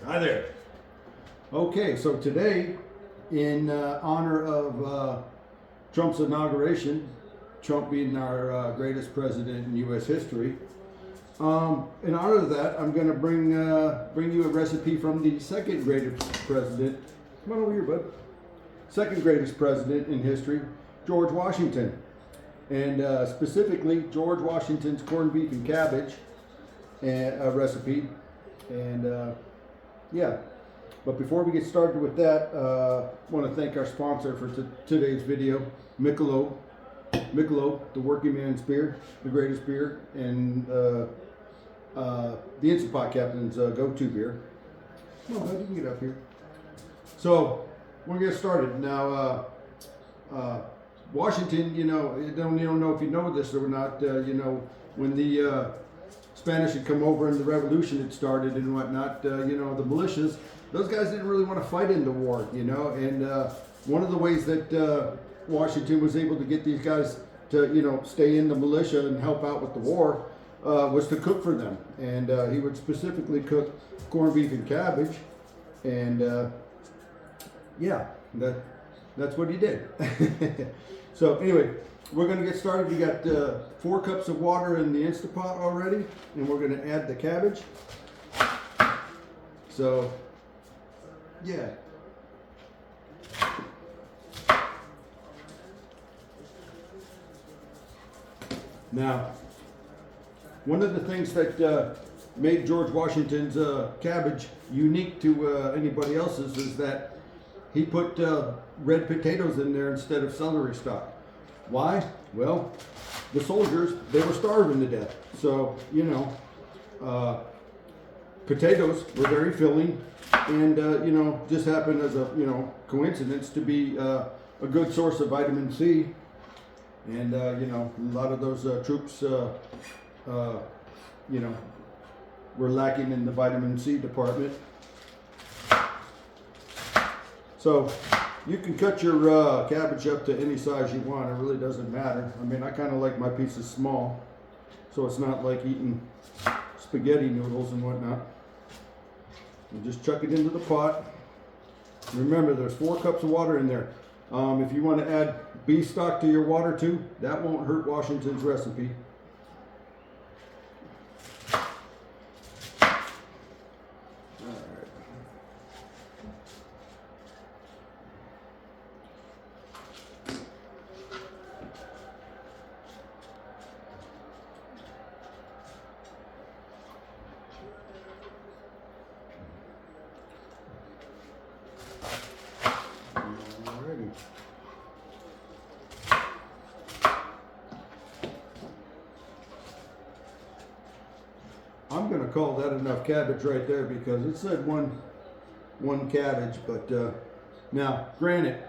Hi there. Okay, so today, in honor of Trump's inauguration, Trump being our greatest president in U.S. history, in honor of that, I'm going to bring you a recipe from the second greatest president. Come on over here, bud. Second greatest president in history, George Washington, and specifically George Washington's corned beef and cabbage recipe, and yeah. But before we get started with that, I want to thank our sponsor for today's video, Michelob. Michelob, the working man's beer, the greatest beer, and the Instant Pot Captain's go-to beer. Come on, bud, you can get up here. So, we're going to get started. Now, Washington, you don't know if you know this or not, when the Spanish had come over and the revolution had started and whatnot, the militias, those guys didn't really want to fight in the war, and one of the ways that Washington was able to get these guys to, stay in the militia and help out with the war was to cook for them. And he would specifically cook corned beef and cabbage, and yeah, that's what he did. So anyway, we're going to get started. We got 4 cups of water in the Instant Pot already, and we're going to add the cabbage. So, yeah. Now, one of the things that made George Washington's cabbage unique to anybody else's is that he put red potatoes in there instead of celery stalk. Why? Well, the soldiers, they were starving to death. So, potatoes were very filling and, just happened as a, coincidence to be a good source of vitamin C. And, a lot of those troops, were lacking in the vitamin C department. So, you can cut your cabbage up to any size you want. It really doesn't matter. I mean, I kind of like my pieces small, so it's not like eating spaghetti noodles and whatnot. You just chuck it into the pot. Remember, there's 4 cups of water in there. If you want to add beef stock to your water too, that won't hurt Washington's recipe. I'm going to call that enough cabbage right there because it said one cabbage. But now, granted,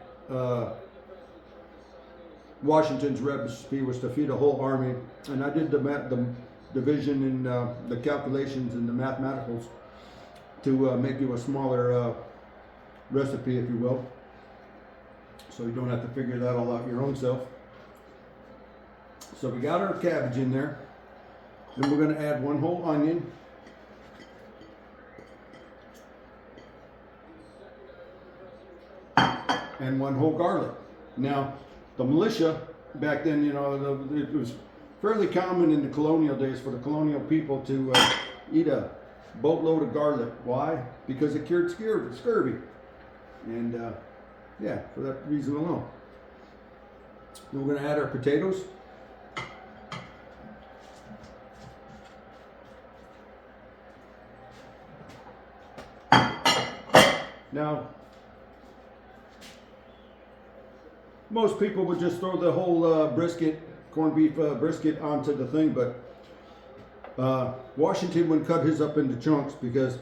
Washington's recipe was to feed a whole army, and I did the division and the calculations and the mathematicals to make you a smaller recipe, if you will, so you don't have to figure that all out your own self. So we got our cabbage in there. Then we're going to add 1 whole onion. And 1 whole garlic. Now, the militia back then, it was fairly common in the colonial days for the colonial people to eat a boatload of garlic. Why? Because it cured scurvy. And yeah, for that reason alone. Then we're going to add our potatoes. Now, most people would just throw the whole brisket, corned beef brisket onto the thing, but Washington would cut his up into chunks because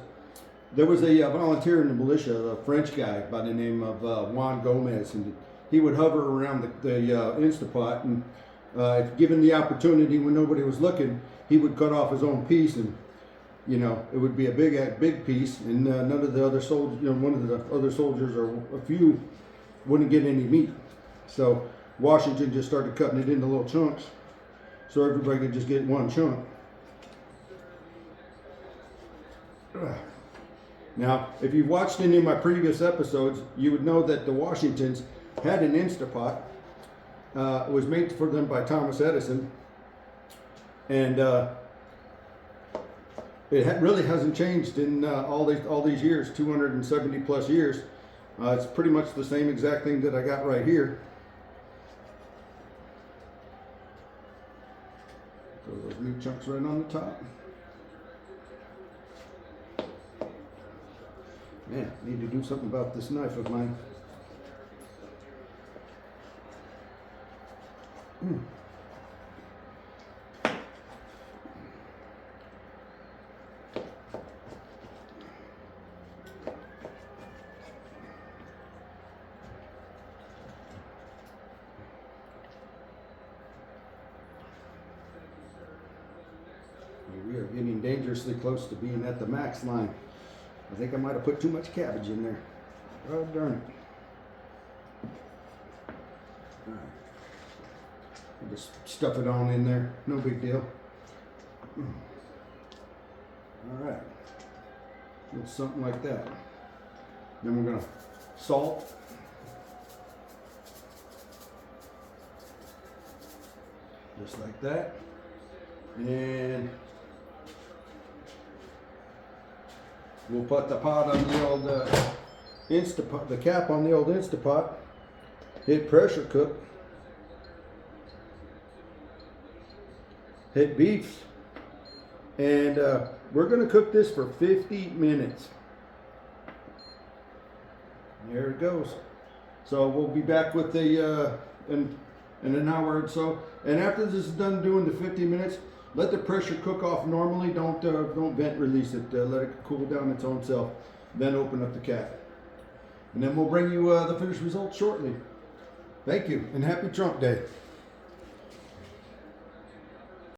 there was a volunteer in the militia, a French guy by the name of Juan Gomez, and he would hover around the Instant Pot, and if given the opportunity when nobody was looking, he would cut off his own piece, and it would be a big piece, and none of the other soldiers, one of the other soldiers or a few wouldn't get any meat. So Washington just started cutting it into little chunks so everybody could just get 1 chunk. Now, if you've watched any of my previous episodes, you would know that the Washingtons had an Instapot. It was made for them by Thomas Edison, and it really hasn't changed in all these years, 270 plus years. It's pretty much the same exact thing that I got right here. Throw those meat chunks right on the top. Man, I need to do something about this knife of mine. We are getting dangerously close to being at the max line. I think I might have put too much cabbage in there. Oh, darn it. All right. I'll just stuff it on in there. No big deal. All right. Just something like that. Then we're going to salt. Just like that. And we'll put the pot on the old Instapot, the cap on the old Instapot. Hit pressure cook. Hit beefs. And we're going to cook this for 50 minutes. There it goes. So we'll be back with the in an hour or so. And after this is done doing the 50 minutes, let the pressure cook off normally. Don't vent release it. Let it cool down its own self. Then open up the cap. And then we'll bring you the finished results shortly. Thank you, and happy Trump Day.